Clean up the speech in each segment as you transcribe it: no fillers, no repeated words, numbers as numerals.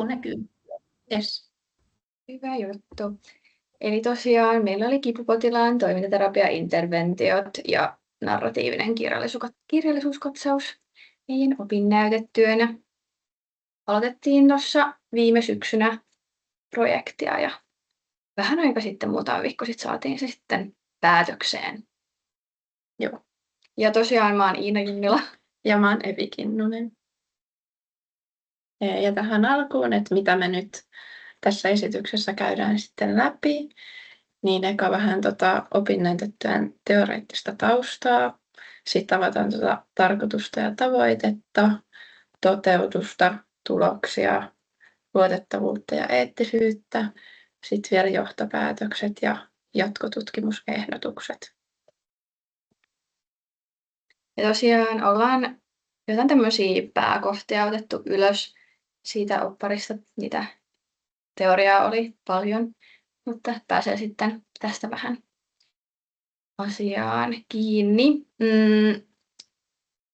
lasku näkyy. Yes. Hyvä juttu. Eli tosiaan meillä oli kipupotilaan toimintaterapia-interventiot ja narratiivinen kirjallisuuskatsaus meidän opinnäytetyönä. Aloitettiin tuossa viime syksynä projektia ja vähän aika sitten, muutama viikko sitten saatiin se sitten päätökseen. Joo. Ja tosiaan mä oon Iina Junnila. Ja mä oon Evi Kinnunen. Ja tähän alkuun, että mitä me nyt tässä esityksessä käydään sitten läpi, niin eka vähän opinnäytetyön teoreettista taustaa, sitten avataan tarkoitusta ja tavoitetta, toteutusta, tuloksia, luotettavuutta ja eettisyyttä, sitten vielä johtopäätökset ja jatkotutkimusehdotukset. Ja tosiaan ollaan jotain tämmöisiä pääkohtia otettu ylös siitä opparista, mitä teoriaa oli paljon, mutta pääsee sitten tästä vähän asiaan kiinni.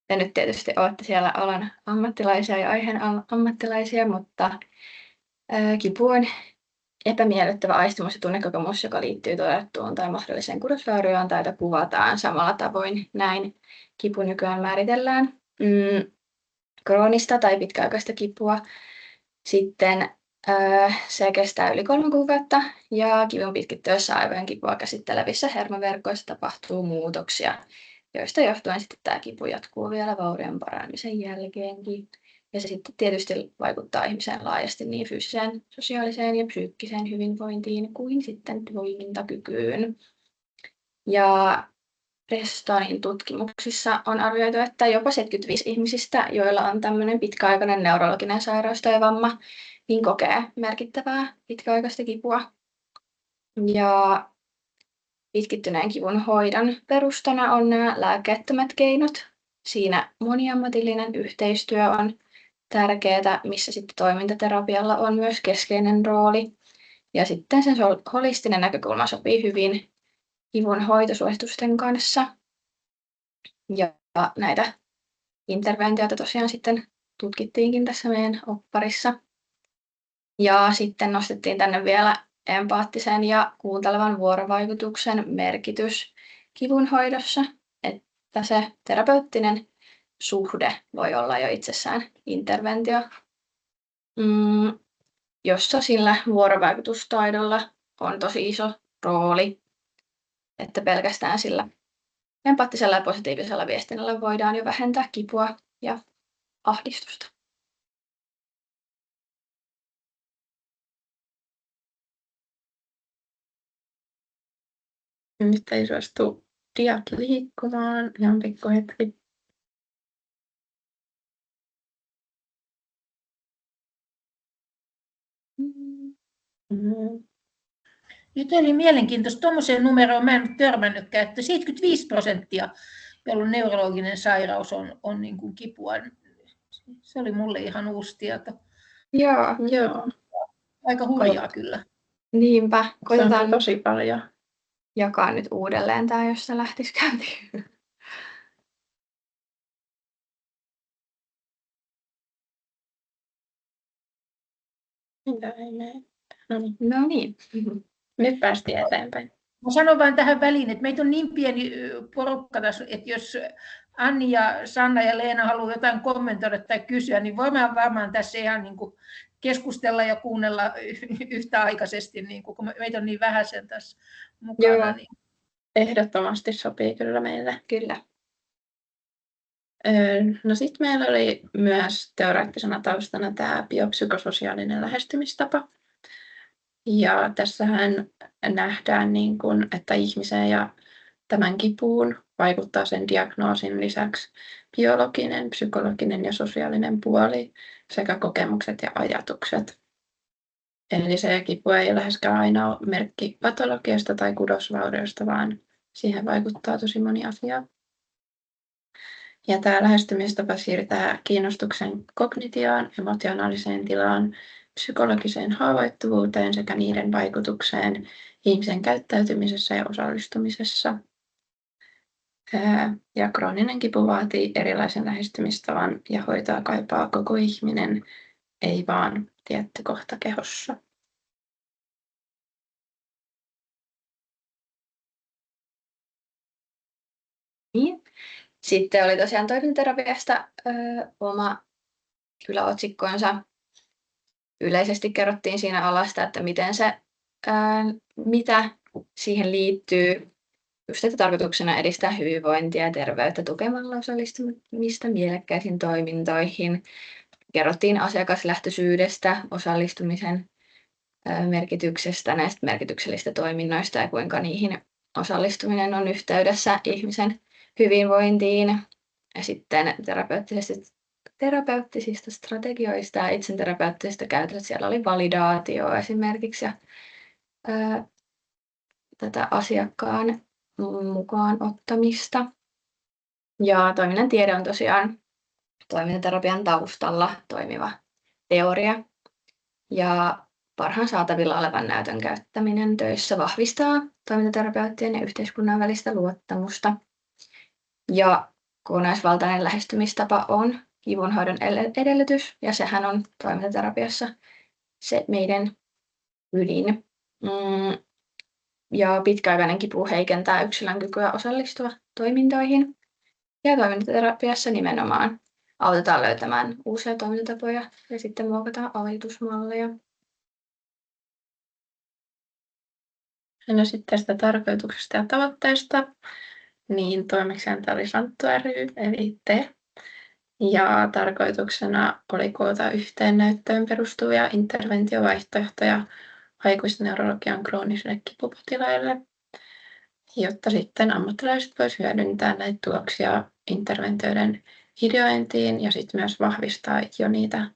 Ja nyt tietysti olette siellä alan ammattilaisia ja aiheen ammattilaisia, mutta kipu on epämiellyttävä aistimus- ja tunnekokemus, joka liittyy todettuun tai mahdolliseen kudosvaurioon, tai jota kuvataan samalla tavoin. Näin kipu nykyään määritellään. Kroonista tai pitkäaikaista kipua. Sitten se kestää yli 3 kuukautta ja kivun pitkittyessä aivojen kipua käsittelevissä hermoverkoissa tapahtuu muutoksia, joista johtuen sitten tämä kipu jatkuu vielä vaurion paranemisen jälkeenkin. Ja se sitten tietysti vaikuttaa ihmiseen laajasti niin fyysiseen, sosiaaliseen ja psyykkiseen hyvinvointiin kuin sitten toimintakykyyn. Ja Prestonin tutkimuksissa on arvioitu, että jopa 75 ihmisistä, joilla on tämmöinen pitkäaikainen neurologinen sairaus tai vamma, niin kokee merkittävää pitkäaikaista kipua. Ja pitkittyneen kivun hoidon perustana on nämä lääkkeettömät keinot. Siinä moniammatillinen yhteistyö on tärkeää, missä sitten toimintaterapialla on myös keskeinen rooli. Ja sitten sen holistinen näkökulma sopii hyvin kivun hoitosuositusten kanssa. Ja näitä interventioita tosiaan sitten tutkittiinkin tässä meidän opparissa. Ja sitten nostettiin tänne vielä empaattisen ja kuuntelevan vuorovaikutuksen merkitys kivun hoidossa, että se terapeuttinen suhde voi olla jo itsessään interventio, jossa sillä vuorovaikutustaidolla on tosi iso rooli, että pelkästään sillä empaattisella ja positiivisella viestinnällä voidaan jo vähentää kipua ja ahdistusta. Nyt ei suostu diat liikkumaan. Ihan pikku hetki. Nyt oli mielenkiintoista. Tuommoiseen numeroon mä en ole törmännytkään, että 75%, jolla neurologinen sairaus on niin kuin kipua. Se oli mulle ihan uusi tieto. Joo. Aika hurjaa kyllä. Niinpä. Koitetaan se on tosi paljon. Jakaa nyt uudelleen tämä, jos se lähtisi käyntiin. No niin. Nyt päästiin eteenpäin. Mä sanon vain tähän väliin, että meitä on niin pieni porukka tässä, että jos Anni ja Sanna ja Leena haluaa jotain kommentoida tai kysyä, niin voimme varmaan tässä ihan niin kuin keskustella ja kuunnella yhtäaikaisesti, niin kun meitä on niin vähäisen tässä mukana. Joo. Niin. Ehdottomasti sopii kyllä meille. Kyllä. No sitten meillä oli myös teoreettisena taustana tämä biopsykososiaalinen lähestymistapa. Ja tässähän nähdään, niin kun, että ihmiseen ja tämän kipuun vaikuttaa sen diagnoosin lisäksi biologinen, psykologinen ja sosiaalinen puoli sekä kokemukset ja ajatukset. Eli se kipu ei läheskään aina ole merkki patologiasta tai kudosvauriosta, vaan siihen vaikuttaa tosi moni asia. Ja tämä lähestymistapa siirtää kiinnostuksen kognitioon, emotionaaliseen tilaan, psykologiseen haavoittuvuuteen sekä niiden vaikutukseen ihmisen käyttäytymisessä ja osallistumisessa. Ja krooninen kipu vaatii erilaisen lähestymistavan ja hoitoa kaipaa koko ihminen ei vaan tietty kohta kehossa. Niin. Sitten oli tosiaan toimintaterapiasta oma yläotsikkonsa. Yleisesti kerrottiin siinä alasta, että mitä siihen liittyy. Just, että tarkoituksena edistää hyvinvointia ja terveyttä tukemalla osallistumista mielekkäisiin toimintoihin. Kerrottiin asiakaslähtöisyydestä, osallistumisen merkityksestä, näistä merkityksellisistä toiminnoista ja kuinka niihin osallistuminen on yhteydessä ihmisen hyvinvointiin. Ja sitten terapeuttisista strategioista ja itseterapeuttisista käytöstä. Siellä oli validaatio esimerkiksi ja tätä asiakkaan mukaan ottamista. Ja toiminnan tiede on tosiaan toimintaterapian taustalla toimiva teoria. Ja parhaan saatavilla olevan näytön käyttäminen töissä vahvistaa toimintaterapeuttien ja yhteiskunnan välistä luottamusta. Ja kokonaisvaltainen lähestymistapa on kivunhoidon edellytys, ja sehän on toimintaterapiassa se meidän ydin. Ja pitkäaikainen kipu heikentää yksilön kykyä osallistua toimintoihin. Ja toimintaterapiassa nimenomaan autetaan löytämään uusia toimintatapoja ja sitten muokataan ajatusmalleja. No sitten tästä tarkoituksesta ja tavoitteesta, niin toimeksianto oli Santtu ry, eli te. Ja tarkoituksena oli koota yhteen näyttöön perustuvia interventiovaihtoehtoja aikuisneurologian kroonisille kipupotilaille, jotta sitten ammattilaiset voisivat hyödyntää näitä tuloksia interventioiden ideointiin ja sitten myös vahvistaa jo niitä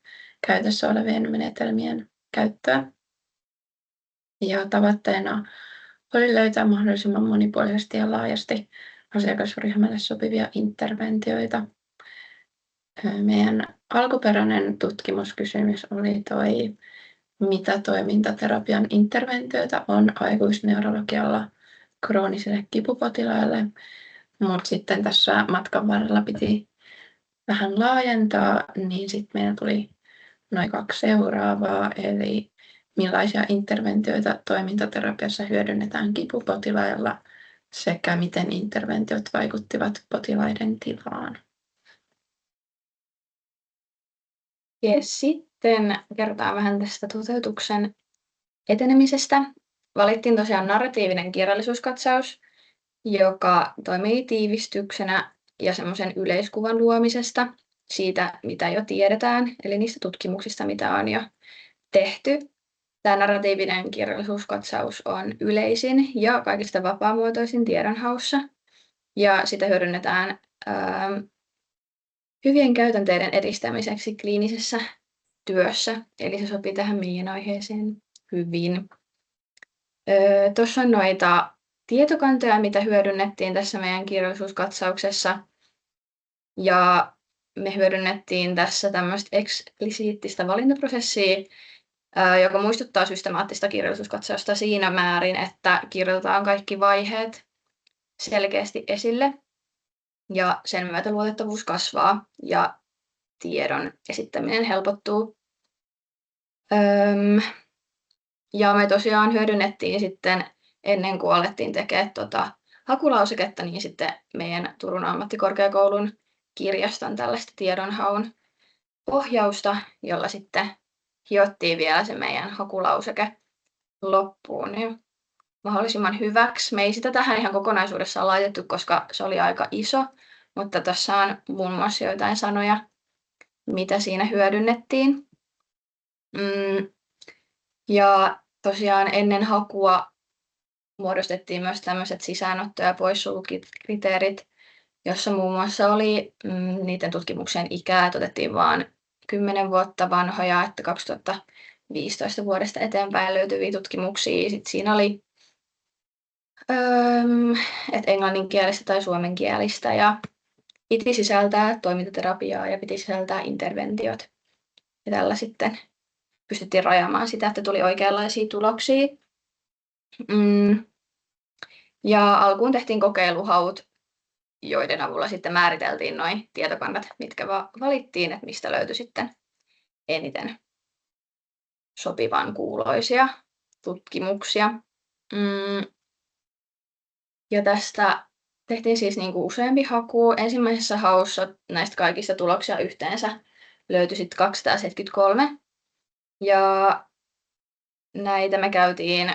käytössä olevien menetelmien käyttöä. Ja tavoitteena oli löytää mahdollisimman monipuolisesti ja laajasti asiakasryhmälle sopivia interventioita. Meidän alkuperäinen tutkimuskysymys oli mitä toimintaterapian interventioita on aikuisneurologialla kroonisille kipupotilaille, mutta sitten tässä matkan varrella piti vähän laajentaa, niin sitten meillä tuli noin 2 seuraavaa, eli millaisia interventioita toimintaterapiassa hyödynnetään kipupotilailla sekä miten interventiot vaikuttivat potilaiden tilaan. Ja sitten kerrotaan vähän tästä toteutuksen etenemisestä. Valittiin tosiaan narratiivinen kirjallisuuskatsaus, joka toimii tiivistyksenä ja semmoisen yleiskuvan luomisesta siitä, mitä jo tiedetään, eli niistä tutkimuksista, mitä on jo tehty. Tämä narratiivinen kirjallisuuskatsaus on yleisin ja kaikista vapaamuotoisin tiedonhaussa, ja sitä hyödynnetään hyvien käytänteiden edistämiseksi kliinisessä työssä, eli se sopii tähän meidän aiheeseen hyvin. Tuossa on noita tietokantoja, mitä hyödynnettiin tässä meidän kirjallisuuskatsauksessa, ja me hyödynnettiin tässä tämmöistä eksplisiittistä valintaprosessia, joka muistuttaa systemaattista kirjallisuuskatsausta siinä määrin, että kirjoitetaan kaikki vaiheet selkeästi esille, ja sen myötä luotettavuus kasvaa ja tiedon esittäminen helpottuu. Ja me tosiaan hyödynnettiin sitten, ennen kuin alettiin tekemään hakulauseketta, niin sitten meidän Turun ammattikorkeakoulun kirjaston tällaista tiedonhaun ohjausta, jolla sitten hiottiin vielä se meidän hakulauseke loppuun niin mahdollisimman hyväksi. Me ei sitä tähän ihan kokonaisuudessaan laitettu, koska se oli aika iso, mutta tässä on muun muassa joitain sanoja, mitä siinä hyödynnettiin. Ja tosiaan ennen hakua muodostettiin myös tämmöiset sisäänotto- ja poissulkukriteerit, jossa muun muassa oli niiden tutkimuksien ikää, että otettiin vain 10 vuotta vanhoja, että 2015 vuodesta eteenpäin löytyviä tutkimuksia. Sitten siinä oli että englanninkielistä tai suomenkielistä, ja piti sisältää toimintaterapiaa ja piti sisältää interventiot. Ja tällä sitten pystyttiin rajaamaan sitä, että tuli oikeanlaisia tuloksia. Ja alkuun tehtiin kokeiluhaut, joiden avulla sitten määriteltiin nuo tietokannat, mitkä valittiin, että mistä löytyi sitten eniten sopivan kuuloisia tutkimuksia. Ja tästä tehtiin siis niin kuin useampi haku. Ensimmäisessä haussa näistä kaikista tuloksia yhteensä löytyi sitten 273. Ja näitä me käytiin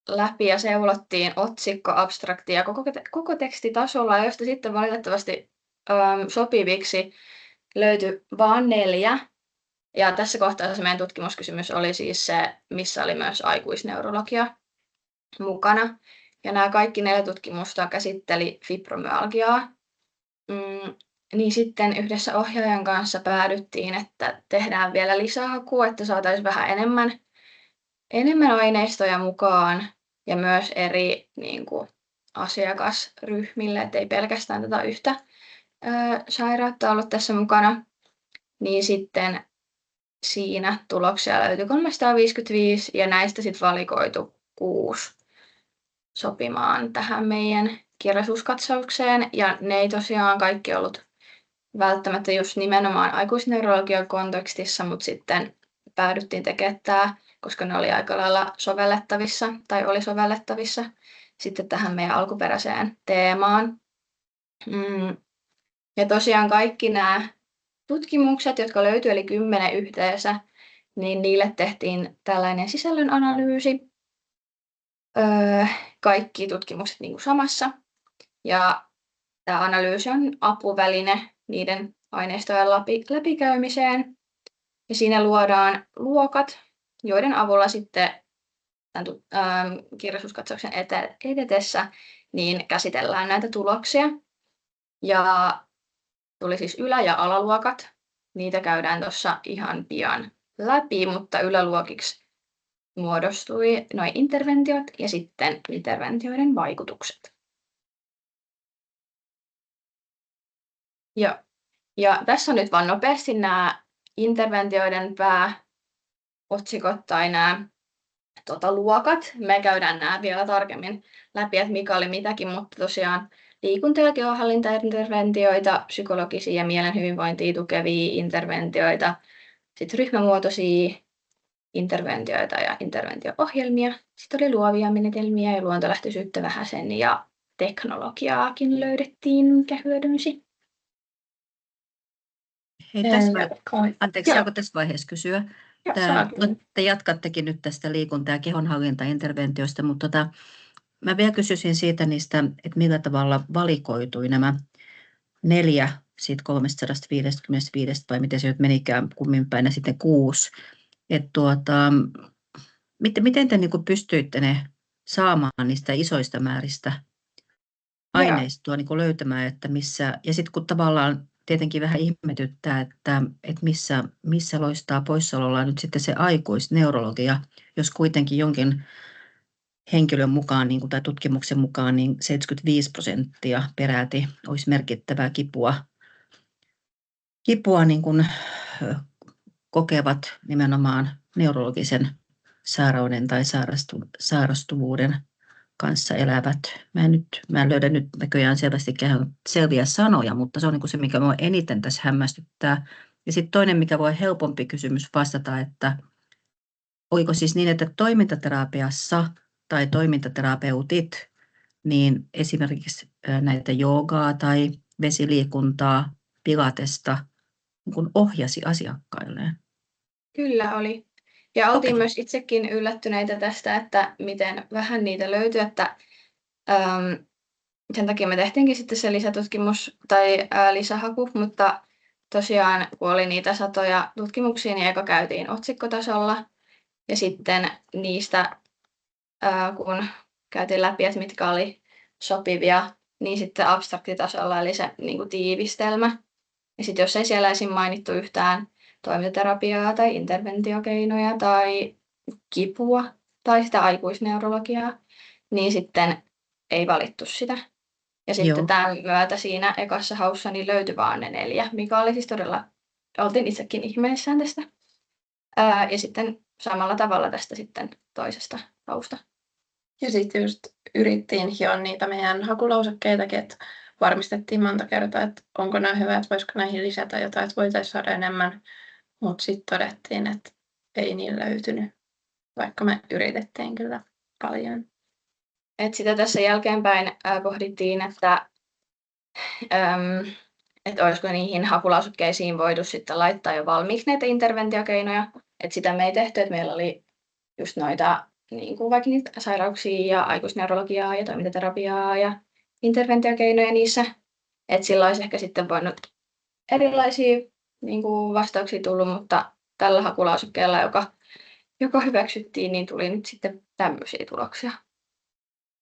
läpi ja seulottiin otsikko, abstrakti ja koko tekstitasolla, josta sitten valitettavasti sopiviksi löytyi vain 4. Ja tässä kohtaa se meidän tutkimuskysymys oli siis se, missä oli myös aikuisneurologia mukana. Ja nämä kaikki 4 tutkimusta käsitteli fibromyalgiaa. Niin sitten yhdessä ohjaajan kanssa päädyttiin, että tehdään vielä lisähakua, että saataisiin vähän enemmän aineistoja mukaan ja myös eri niin kuin, asiakasryhmille, ettei pelkästään tätä yhtä sairautta ollut tässä mukana. Niin sitten siinä tuloksia löytyi 355 ja näistä sitten valikoitu 6 sopimaan tähän meidän kirjallisuuskatsaukseen. Ja ne ei tosiaan kaikki ollut välttämättä just nimenomaan aikuisneurologian kontekstissa, mutta sitten päädyttiin tekemään tämä, koska ne oli aika lailla sovellettavissa tai oli sovellettavissa sitten tähän meidän alkuperäiseen teemaan. Ja tosiaan kaikki nämä tutkimukset, jotka löytyi, eli 10 yhteensä, niin niille tehtiin tällainen sisällönanalyysi. Kaikki tutkimukset niin kuin samassa. Ja tämä analyysi on apuväline niiden aineistojen läpikäymiseen. Ja siinä luodaan luokat, joiden avulla sitten kirjallisuuskatsauksen edetessä niin käsitellään näitä tuloksia. Ja tuli siis ylä- ja alaluokat. Niitä käydään tuossa ihan pian läpi, mutta yläluokiksi muodostui nuo interventiot ja sitten interventioiden vaikutukset. Ja tässä on nyt vain nopeasti nämä interventioiden pääotsikot tai nämä luokat. Me käydään nämä vielä tarkemmin läpi, että mikä oli mitäkin, mutta tosiaan liikunta- ja kehonhallintainterventioita, psykologisia ja mielen hyvinvointia tukevia interventioita, sitten ryhmämuotoisia interventioita ja interventio-ohjelmia. Sitten oli luovia menetelmiä ja luontolähtöisyyttä vähäsen ja teknologiaakin löydettiin, mikä hyödynsi. Hei, anteeksi, saako tässä vaiheessa kysyä? Te jatkattekin nyt tästä liikunta- ja kehonhallintainterventioista, mutta mä vielä kysyisin siitä niistä, että millä tavalla valikoitui nämä 4 siitä 355, vai miten se nyt menikään kummin päin, ja sitten 6. Miten te niin kuin pystyitte ne saamaan niistä isoista määristä aineistoa niin kuin löytämään, että missä, ja sitten kun tavallaan tietenkin vähän ihmetyttää, että missä loistaa poissaolollaan nyt sitten se aikuisneurologia, jos kuitenkin jonkin henkilön mukaan niin kuin, tai tutkimuksen mukaan niin 75% peräti olisi merkittävää kipua niin kuin, kokevat nimenomaan neurologisen sairauden tai sairastuvuuden kanssa elävät. Mä en löydä nyt näköjään selvästikään selviä sanoja, mutta se on niin kuin se, mikä minua eniten tässä hämmästyttää. Ja sitten toinen, mikä voi helpompi kysymys vastata, että oliko siis niin, että toimintaterapiassa tai toimintaterapeutit, niin esimerkiksi näitä joogaa tai vesiliikuntaa, pilatesta niin kuin ohjasi asiakkailleen? Kyllä oli. Ja oltiin myös itsekin yllättyneitä tästä, että miten vähän niitä löytyi, että sen takia me tehtiinkin sitten se lisätutkimus tai lisähaku, mutta tosiaan kun oli niitä satoja tutkimuksia, niin eka käytiin otsikkotasolla ja sitten niistä kun käytiin läpi, että mitkä oli sopivia, niin sitten abstraktitasolla eli se niin kuin tiivistelmä. Ja sitten jos ei siellä esim. Mainittu yhtään toimintaterapiaa tai interventiokeinoja tai kipua tai sitä aikuisneurologiaa, niin sitten ei valittu sitä. Ja sitten tämän myötä siinä ekassa haussa niin löytyi vaan ne 4, mikä oli siis todella, oltiin itsekin ihmeissään tästä. Ja sitten samalla tavalla tästä sitten toisesta hausta. Ja sitten just yrittiin hioa niitä meidän hakulausekkeitakin, että varmistettiin monta kertaa, että onko nämä hyvä, että voisiko näihin lisätä jotain, että voitaisiin saada enemmän. Mutta sitten todettiin, että ei niin löytynyt, vaikka me yritettiin kyllä paljon. Et sitä tässä jälkeenpäin pohdittiin, että olisiko niihin hakulausukkeisiin voitu sitten laittaa jo valmiiksi näitä interventiokeinoja. Et sitä me ei tehty, että meillä oli just noita niin kuin vaikka niitä sairauksia ja aikuisneurologiaa ja toimintaterapiaa ja interventiokeinoja niissä. Et sillä olisi ehkä sitten voinut erilaisia niin kuin vastauksia tullut, mutta tällä hakulausukkeella, joka hyväksyttiin, niin tuli nyt sitten tämmöisiä tuloksia.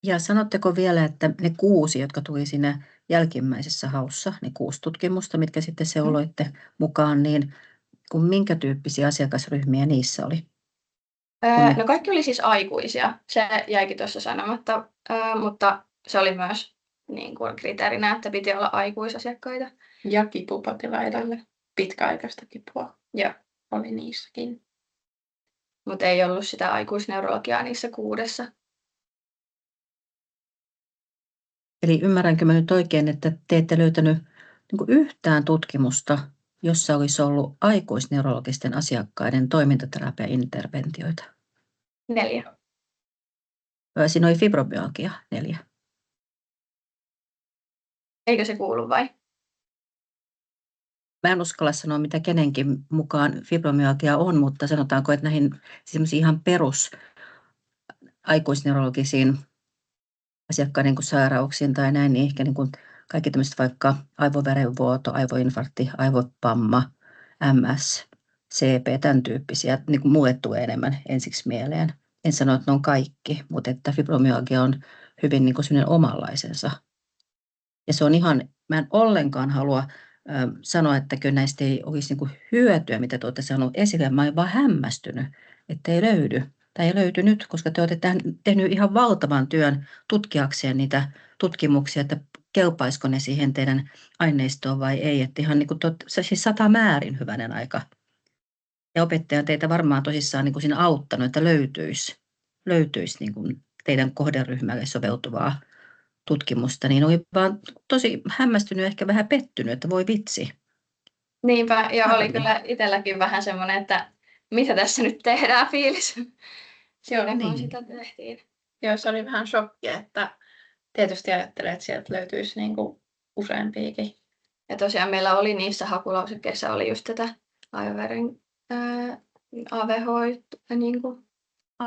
Ja sanotteko vielä, että ne 6, jotka tuli siinä jälkimmäisessä haussa, ne 6 tutkimusta, mitkä sitten seuloitte mukaan, niin minkä tyyppisiä asiakasryhmiä niissä oli? No kaikki oli siis aikuisia, se jäikin tuossa sanomatta, mutta se oli myös niin kuin kriteerinä, että piti olla aikuisasiakkaita. Ja kipupotilaita, pitkäaikaista kipua oli niissäkin. Mutta ei ollut sitä aikuisneurologiaa niissä 6. Eli ymmärränkö mä nyt oikein, että te ette löytänyt niin yhtään tutkimusta, jossa olisi ollut aikuisneurologisten asiakkaiden toimintaterapia-interventioita? 4. Siinä oli fibromyalgia 4. Eikö se kuulu vai? Mä en uskalla sanoa, mitä kenenkin mukaan fibromyalgia on, mutta sanotaanko, että näihin siis ihan perus aikuisneurologisiin asiakkaiden niin sairauksiin tai näin, niin ehkä niin kuin kaikki tämmöiset vaikka aivoverenvuoto, aivoinfarkti, aivopamma, MS, CP, tämän tyyppisiä, niin kuin mulle tulee enemmän ensiksi mieleen. En sano, että ne on kaikki, mutta että fibromyalgia on hyvin niin kuin sellainen omanlaisensa. Ja se on ihan, mä en ollenkaan halua sanoa, että kyllä näistä ei olisi niin kuin hyötyä, mitä te olette sanoneet esille. Mä olen vaan hämmästynyt, että ei löydy. Tai ei löyty nyt, koska te olette tehnyt ihan valtavan työn tutkiakseen niitä tutkimuksia, että kelpaisiko ne siihen teidän aineistoon vai ei. Että ihan niin kuin se siis 100 määrin hyvänen aika. Ja opettaja teitä varmaan tosissaan niin kuin siinä auttanut, että löytyisi niin kuin teidän kohderyhmälle soveltuvaa tutkimusta, niin oli vaan tosi hämmästynyt ja ehkä vähän pettynyt, että voi vitsi. Niinpä, ja oli kyllä itselläkin vähän semmoinen, että mitä tässä nyt tehdään fiilis. Siinä kun sitä tehtiin. Joo, se oli vähän shokki, että tietysti ajattelee, että sieltä löytyisi niin kuin useampiakin. Ja tosiaan meillä oli niissä hakulausekkeissa oli just tätä aivoveren AVH niin kuin,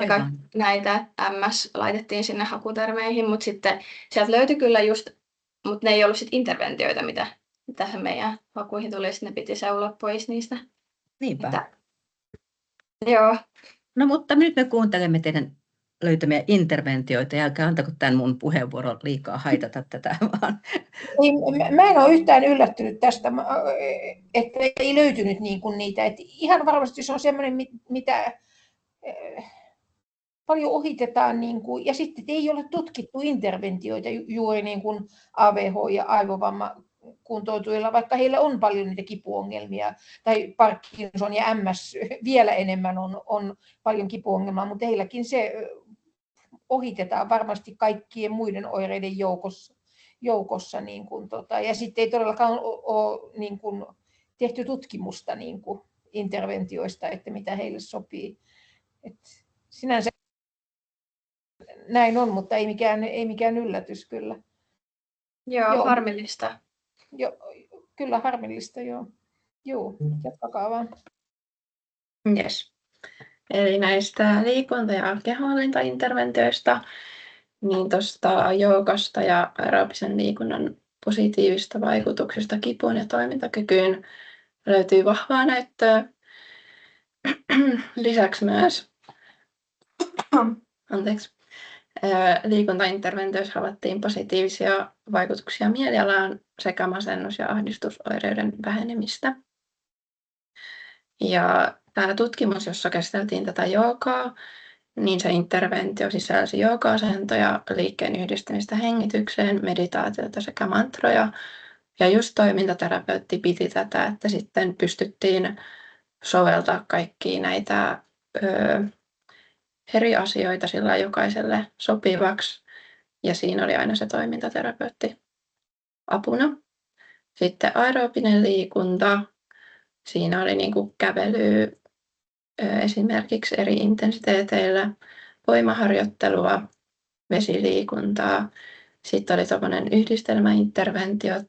ja näitä MS laitettiin sinne hakutermeihin, mutta sitten sieltä löytyi kyllä just, mutta ne ei ollut sitten interventioita, mitä tähän meidän hakuihin tuli, sitten ne piti seuloa pois niistä. Niinpä. Joo. No mutta nyt me kuuntelemme teidän löytämiä interventioita, ja älkää antako tämän mun puheenvuoron liikaa haitata tätä vaan. Mä en ole yhtään yllättynyt tästä, että ei löytynyt niin kuin niitä. Että ihan varmasti se on semmoinen, mitä paljon ohitetaan, niin kuin, ja sitten ei ole tutkittu interventioita juuri niin kuin AVH ja aivovamma kuntoutujilla, vaikka heillä on paljon niitä kipuongelmia, tai Parkinson ja MS vielä enemmän on paljon kipuongelmaa, mutta heilläkin se ohitetaan varmasti kaikkien muiden oireiden joukossa niin kuin, ja sitten ei todellakaan ole niin kuin, tehty tutkimusta niin kuin, interventioista, että mitä heille sopii. Et sinänsä näin on, mutta ei mikään yllätys kyllä. Joo, harmillista. Joo, kyllä harmillista, joo. Joo, jatkakaa vaan. Yes. Eli näistä liikunta- ja kehonhallintainterventioista, niin tuosta joogasta ja aerobisen liikunnan positiivista vaikutuksista kipuun ja toimintakykyyn löytyy vahvaa näyttöä. Lisäksi myös liikuntainterventioissa havaittiin positiivisia vaikutuksia mielialaan sekä masennus- ja ahdistusoireiden vähenemistä. Ja tämä tutkimus, jossa käsiteltiin tätä joogaa, niin se interventio sisälsi jooga-asentoja, liikkeen yhdistämistä hengitykseen, meditaatiota sekä mantroja. Ja just toimintaterapeutti piti tätä, että sitten pystyttiin soveltaa kaikkia näitä eri asioita sillä jokaiselle sopivaksi. Ja siinä oli aina se toimintaterapeutti apuna. Sitten aerobinen liikunta. Siinä oli niin kuin kävelyä, esimerkiksi eri intensiteeteillä voimaharjoittelua, vesiliikuntaa. Sitten oli tuommoinen yhdistelmäinterventiot,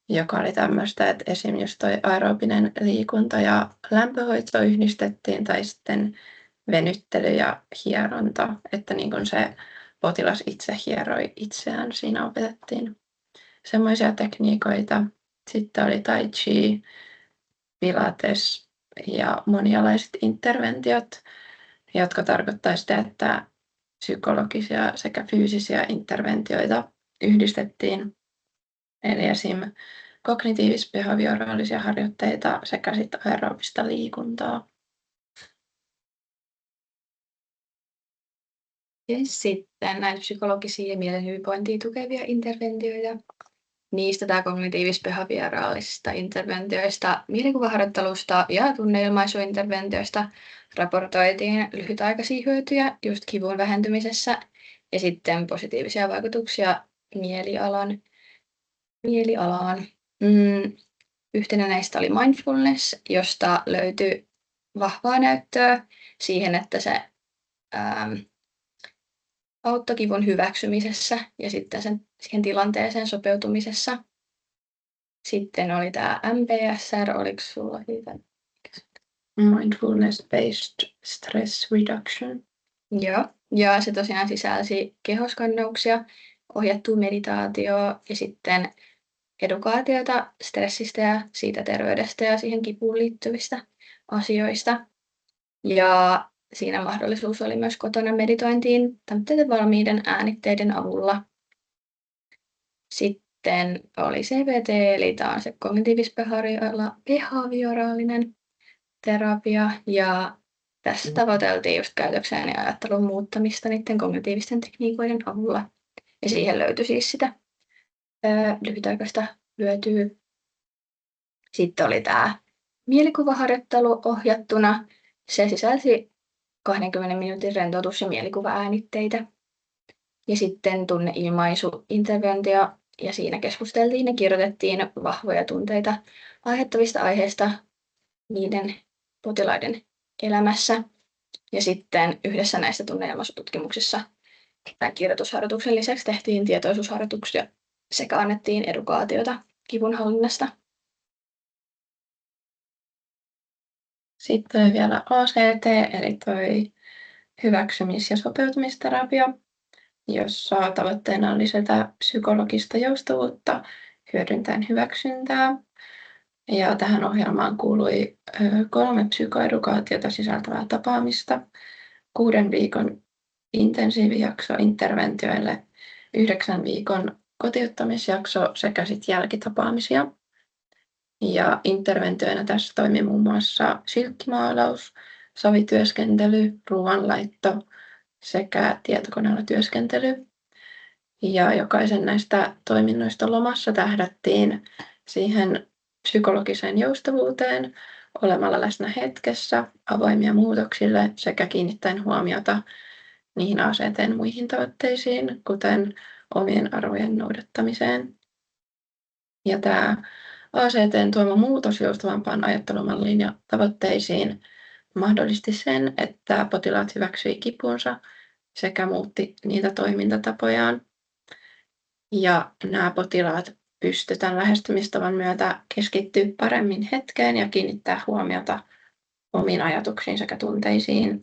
joka oli tämmöistä, että esim. Jos toi aerobinen liikunta ja lämpöhoito yhdistettiin tai sitten venyttely ja hieronta, että niin kun se potilas itse hieroi itseään, siinä opetettiin semmoisia tekniikoita. Sitten oli tai chi, pilates ja monialaiset interventiot, jotka tarkoittaa sitä, että psykologisia sekä fyysisiä interventioita yhdistettiin. Eli esim. Kognitiivis-behavioraalisia harjoitteita sekä sitten aerobista liikuntaa. Ja sitten näitä psykologisia ja mielen hyvinvointia tukevia interventioita. Niistä tämä kognitiivis-behavioraalisista interventioista, mielikuvaharjoittelusta ja tunneilmaisuinterventioista raportoitiin lyhytaikaisia hyötyjä just kivun vähentymisessä ja sitten positiivisia vaikutuksia mielialaan. Yhtenä näistä oli mindfulness, josta löytyi vahvaa näyttöä siihen, että se auttoi kivun hyväksymisessä ja sitten siihen tilanteeseen sopeutumisessa. Sitten oli tämä MBSR, oliko sulla siitä? Mindfulness-based stress reduction. Joo, ja se tosiaan sisälsi kehoskannauksia, ohjattua meditaatioa ja sitten edukaatiota stressistä ja siitä terveydestä ja siihen kipuun liittyvistä asioista. Ja siinä mahdollisuus oli myös kotona meditointiin tämmöisten valmiiden äänitteiden avulla. Sitten oli CBT, eli tämä on se kognitiivis-behavioraalinen terapia. Ja tässä tavoiteltiin just käytöksen ja ajattelun muuttamista niiden kognitiivisten tekniikoiden avulla. Ja siihen löytyi siis sitä lyhytaikaista hyötyä. Sitten oli tämä mielikuvaharjoittelu ohjattuna. Se sisälsi 20 minuutin rentoutus- ja mielikuva-äänitteitä. Ja sitten tunneilmaisuinterventio, ja siinä keskusteltiin ja kirjoitettiin vahvoja tunteita aiheuttavista aiheista niiden potilaiden elämässä. Ja sitten yhdessä näistä tunneilmaisututkimuksissa tämän kirjoitusharjoituksen lisäksi tehtiin tietoisuusharjoituksia sekä annettiin edukaatiota kivunhallinnasta. Sitten oli vielä ACT, eli toi hyväksymis- ja sopeutumisterapia, jossa tavoitteena on lisätä psykologista joustavuutta hyödyntäen hyväksyntää. Ja tähän ohjelmaan kuului 3 psykoedukaatiota sisältävää tapaamista, 6 viikon intensiivijakso interventioille, 9 viikon kotiuttamisjakso sekä sitten jälkitapaamisia. Ja interventioina tässä toimi muun muassa silkkimaalaus, savityöskentely, ruoanlaitto sekä tietokoneella työskentely. Ja jokaisen näistä toiminnoista lomassa tähdättiin siihen psykologiseen joustavuuteen olemalla läsnä hetkessä, avoimia muutoksille sekä kiinnittäen huomiota niihin ACT:n muihin tavoitteisiin, kuten omien arvojen noudattamiseen. Ja tämä ACT:n tuoma muutos joustavampaan ajattelumalliin ja tavoitteisiin mahdollisti sen, että potilaat hyväksyi kipunsa sekä muutti niitä toimintatapojaan. Ja nämä potilaat pystyivät tämän lähestymistavan myötä keskittyä paremmin hetkeen ja kiinnittää huomiota omiin ajatuksiin sekä tunteisiin.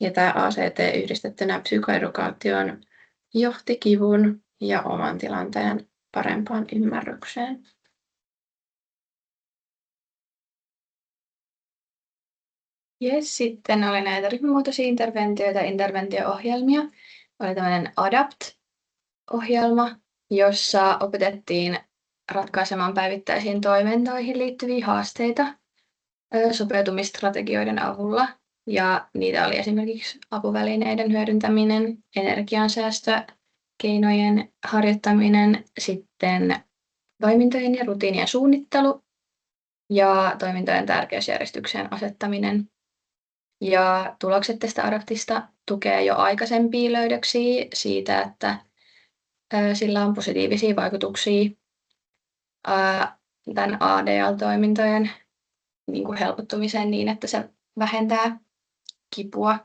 Ja tämä ACT yhdistettynä psykoedukaatioon johti kivun ja oman tilanteen parempaan ymmärrykseen. Jes, sitten oli näitä ryhmämuotoisia interventioita, interventio-ohjelmia. Oli tämmöinen ADAPT-ohjelma, jossa opetettiin ratkaisemaan päivittäisiin toimintoihin liittyviä haasteita sopeutumistrategioiden avulla. Ja niitä oli esimerkiksi apuvälineiden hyödyntäminen, energiansäästökeinojen harjoittaminen, sitten toimintojen ja rutiinien suunnittelu ja toimintojen tärkeysjärjestykseen asettaminen. Ja tulokset tästä ADAPTista tukee jo aikaisempia löydöksiä siitä, että sillä on positiivisia vaikutuksia tämän ADL-toimintojen helpottumiseen niin, että se vähentää kipua.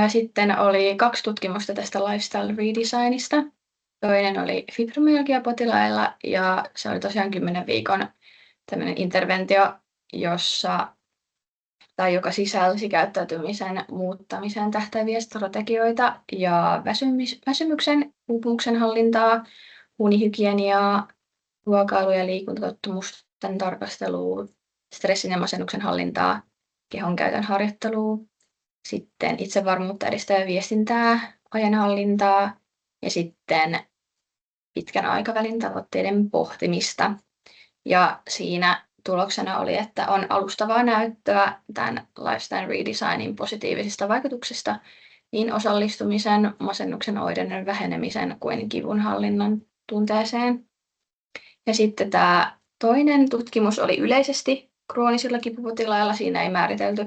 Sitten oli 2 tutkimusta tästä lifestyle redesignista. Toinen oli fibromyalgiapotilailla ja se oli tosiaan 10 viikon tämmöinen interventio, joka sisälsi käyttäytymisen muuttamiseen tähtääviä strategioita ja väsymyksen, uupumuksen hallintaa, unihygieniaa, ruokailu- ja liikuntatottumusten tarkastelua, stressin ja masennuksen hallintaa, kehonkäytön harjoittelua, sitten itsevarmuutta edistävää viestintää, ajanhallintaa ja sitten pitkän aikavälin tavoitteiden pohtimista. Ja siinä tuloksena oli, että on alustavaa näyttöä tämän lifestyle redesignin positiivisista vaikutuksista niin osallistumisen, masennuksen oireiden vähenemisen kuin kivunhallinnan tunteeseen. Ja sitten tämä toinen tutkimus oli yleisesti kroonisilla kipupotilailla, siinä ei määritelty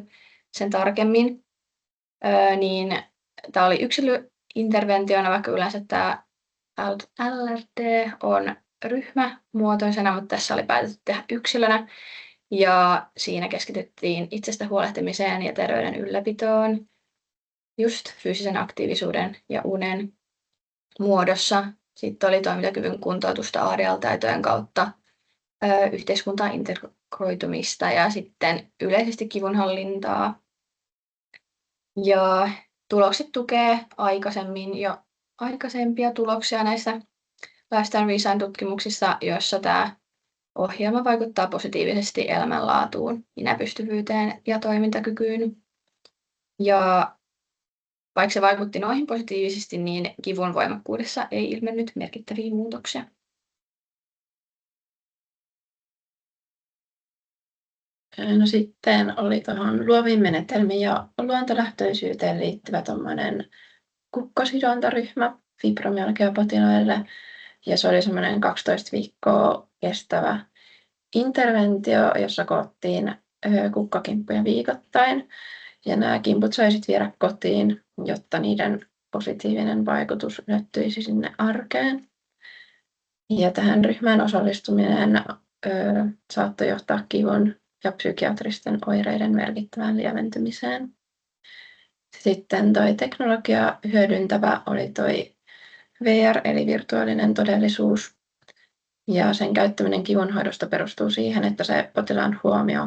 sen tarkemmin. Tämä oli yksilöinterventiona, vaikka yleensä tämä LRT on ryhmämuotoisena, mutta tässä oli päätetty tehdä yksilönä. Ja siinä keskityttiin itsestä huolehtimiseen ja terveyden ylläpitoon just fyysisen aktiivisuuden ja unen muodossa. Sitten oli toimintakyvyn kuntoutusta ADL-taitojen kautta, yhteiskuntaan integroitumista ja sitten yleisesti kivunhallintaa. Ja tulokset tukee aikaisempia tuloksia näissä lifestyle redesign-tutkimuksissa, joissa tämä ohjelma vaikuttaa positiivisesti elämänlaatuun, minäpystyvyyteen ja toimintakykyyn. Ja vaikka se vaikutti noihin positiivisesti, niin kivun voimakkuudessa ei ilmennyt merkittäviä muutoksia. No sitten oli tuohon luoviin menetelmiin ja luontolähtöisyyteen liittyvä tuommoinen kukkasidontaryhmä fibromyalgiapotilaille. Ja se oli semmoinen 12 viikkoa kestävä interventio, jossa koottiin kukkakimppuja viikoittain. Ja nämä kimput sai sitten viedä kotiin, jotta niiden positiivinen vaikutus näyttyisi sinne arkeen. Ja tähän ryhmään osallistuminen saattoi johtaa kivun ja psykiatristen oireiden merkittävään lieventymiseen. Sitten toi teknologia hyödyntävä oli toi VR eli virtuaalinen todellisuus. Ja sen käyttäminen kivunhoidosta perustuu siihen, että se potilaan huomio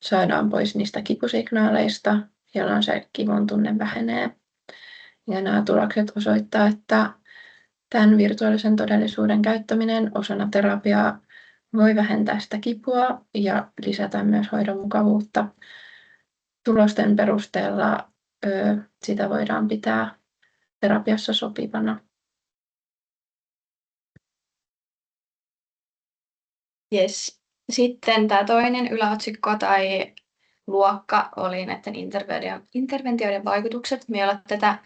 saadaan pois niistä kipusignaaleista, jolloin se kivun tunne vähenee. Ja nämä tulokset osoittaa, että tämän virtuaalisen todellisuuden käyttäminen osana terapiaa voi vähentää sitä kipua ja lisätä myös hoidon mukavuutta. Tulosten perusteella sitä voidaan pitää terapiassa sopivana. Yes. Sitten tämä toinen yläotsikko tai luokka oli näiden interventioiden vaikutukset. Me ei ole tätä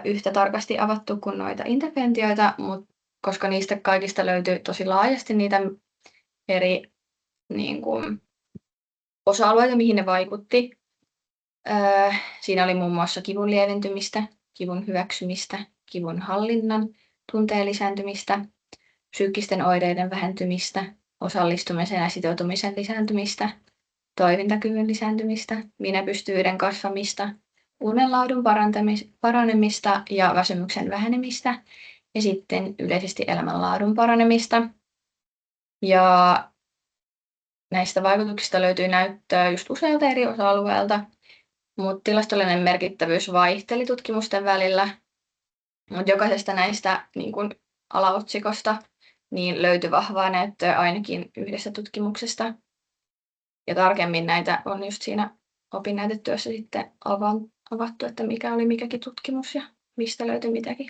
yhtä tarkasti avattu kuin noita interventioita, mutta koska niistä kaikista löytyy tosi laajasti niitä eri osa-alueita, mihin ne vaikutti. Siinä oli muun muassa kivun lieventymistä, kivun hyväksymistä, kivun hallinnan, tunteen lisääntymistä, psyykkisten oireiden vähentymistä, osallistumisen ja sitoutumisen lisääntymistä, toimintakyvyn lisääntymistä, minäpystyvyyden kasvamista, unenlaadun paranemista ja väsymyksen vähenemistä ja sitten yleisesti elämänlaadun paranemista. Ja näistä vaikutuksista löytyy näyttöä just useilta eri osa-alueilta, mutta tilastollinen merkittävyys vaihteli tutkimusten välillä. Mutta jokaisesta näistä alaotsikosta niin löytyi vahvaa näyttöä ainakin yhdessä tutkimuksesta. Ja tarkemmin näitä on just siinä opinnäytetyössä sitten avattu, että mikä oli mikäkin tutkimus ja mistä löytyi mitäkin.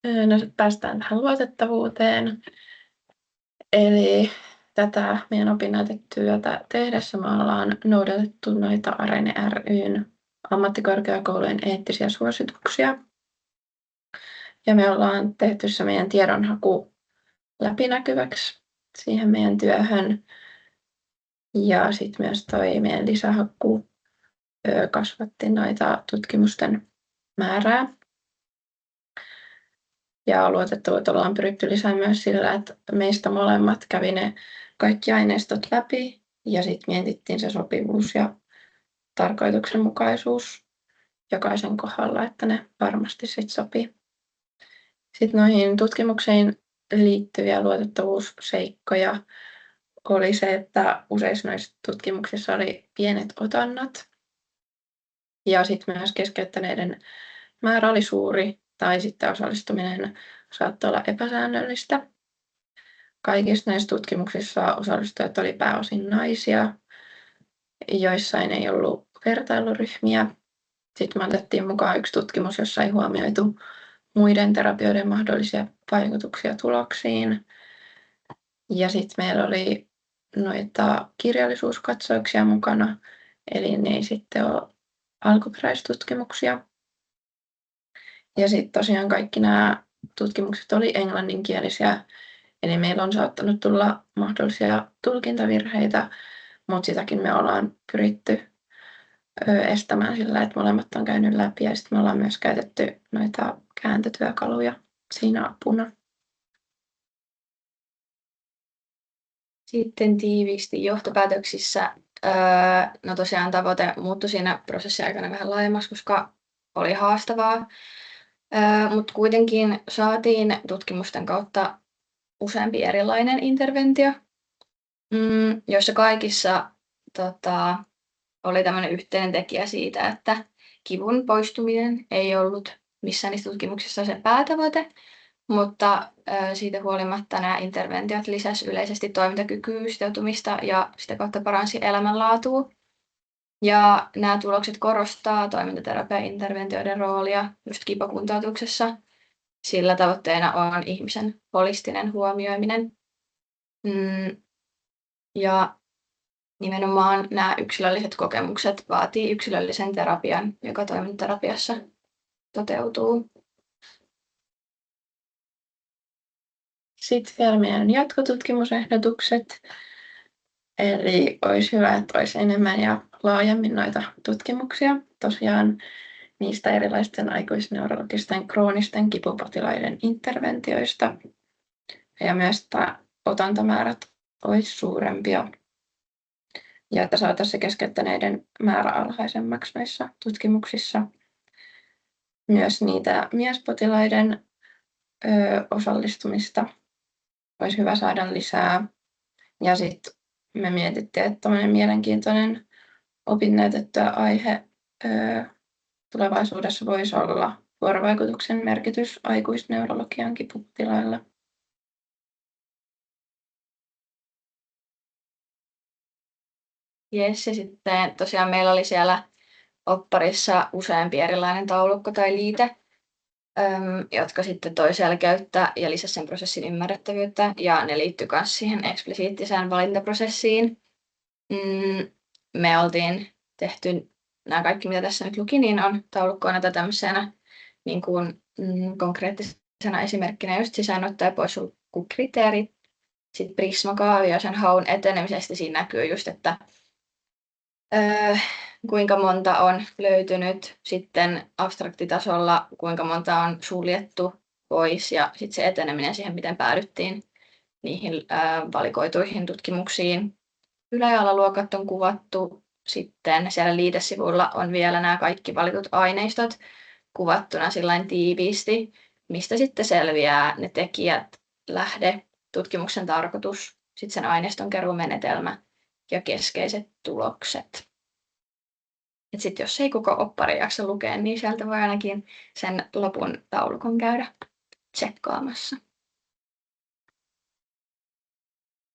No päästään tähän luotettavuuteen. Eli tätä meidän opinnäytetyötä tehdessä me ollaan noudatettu noita Arene ry:n ammattikorkeakoulujen eettisiä suosituksia. Ja me ollaan tehty se meidän tiedonhaku läpinäkyväksi siihen meidän työhön. Ja sitten myös toi meidän lisähaku kasvatti noita tutkimusten määrää. Ja luotettavuutta ollaan pyritty lisäämään myös sillä, että meistä molemmat kävi ne kaikki aineistot läpi ja sitten mietittiin se sopivuus ja tarkoituksenmukaisuus jokaisen kohdalla, että ne varmasti sitten sopii. Sitten noihin tutkimuksiin liittyviä luotettavuusseikkoja oli se, että useissa noissa tutkimuksissa oli pienet otannat ja sitten myös keskeyttäneiden määrä oli suuri tai sitten osallistuminen saattoi olla epäsäännöllistä. Kaikissa näissä tutkimuksissa osallistujat oli pääosin naisia, joissain ei ollut vertailuryhmiä. Sitten me otettiin mukaan yksi tutkimus, jossa ei huomioitu muiden terapioiden mahdollisia vaikutuksia tuloksiin. Ja sitten meillä oli noita kirjallisuuskatsauksia mukana, eli ne ei sitten ole alkuperäistutkimuksia. Ja sitten tosiaan kaikki nämä tutkimukset oli englanninkielisiä, eli meillä on saattanut tulla mahdollisia tulkintavirheitä, mutta sitäkin me ollaan pyritty estämään sillä, että molemmat on käynyt läpi ja sitten me ollaan myös käytetty noita kääntötyökaluja siinä apuna. Sitten tiiviisti johtopäätöksissä. No tosiaan tavoite muuttui siinä prosessin aikana vähän laajemmaksi, koska oli haastavaa. Mutta kuitenkin saatiin tutkimusten kautta useampi erilainen interventio, joissa kaikissa oli tämmöinen yhteinen tekijä siitä, että kivun poistuminen ei ollut missään niissä tutkimuksissa se päätavoite, mutta siitä huolimatta nämä interventiot lisäsivät yleisesti toimintakykyä, sitoutumista ja sitä kautta paransi elämänlaatua. Ja nämä tulokset korostaa toimintaterapiainterventioiden roolia just kipukuntoutuksessa, sillä tavoitteena on ihmisen holistinen huomioiminen. Ja nimenomaan nämä yksilölliset kokemukset vaatii yksilöllisen terapian, joka toimintaterapiassa toteutuu. Sitten vielä meidän jatkotutkimusehdotukset. Eli olisi hyvä, että olisi enemmän ja laajemmin noita tutkimuksia. Tosiaan niistä erilaisten aikuisneurologisten kroonisten kipupotilaiden interventioista. Ja myös että otantamäärät olisi suurempia. Ja että saataisiin keskeyttäneiden määrä alhaisemmaksi näissä tutkimuksissa. Myös niitä miespotilaiden osallistumista olisi hyvä saada lisää. Ja sitten me mietittiin, että tämmöinen mielenkiintoinen opinnäytettyä aihe tulevaisuudessa voisi olla vuorovaikutuksen merkitys aikuisneurologian kipupotilailla. Jes, ja sitten tosiaan meillä oli siellä opparissa useampi erilainen taulukko tai liite, jotka sitten toi selkeyttä ja lisäsi sen prosessin ymmärrettävyyttä, ja ne liittyi myös siihen eksplisiittiseen valintaprosessiin. Me oltiin tehty nämä kaikki, mitä tässä nyt luki, niin on taulukkoina tai tämmöisenä niin kuin, konkreettisena esimerkkinä just sisäänotto- ja poissulkukriteerit. Sitten Prisma-kaavio sen haun etenemisestä, siinä näkyy just, että kuinka monta on löytynyt, sitten abstraktitasolla kuinka monta on suljettu pois ja sitten se eteneminen siihen, miten päädyttiin niihin valikoituihin tutkimuksiin. Ylä- ja alaluokat on kuvattu, sitten siellä liitesivuilla on vielä nämä kaikki valitut aineistot kuvattuna sillain tiiviisti, mistä sitten selviää ne tekijät, lähde, tutkimuksen tarkoitus, sitten sen aineiston keruumenetelmä ja keskeiset tulokset. Sitten jos ei koko oppari jaksa lukea, niin sieltä voi ainakin sen lopun taulukon käydä tsekkaamassa.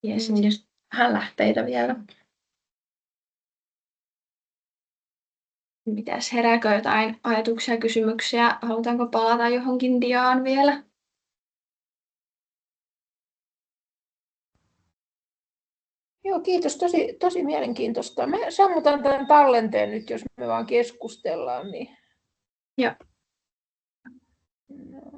Ja sitten just vähän lähteitä vielä. Mitäs, herääkö jotain ajatuksia ja kysymyksiä? Halutaanko palata johonkin diaan vielä? Joo, kiitos. Tosi mielenkiintoista. Mä sammutan tämän tallenteen nyt, jos me vaan keskustellaan. Niin. Joo. No.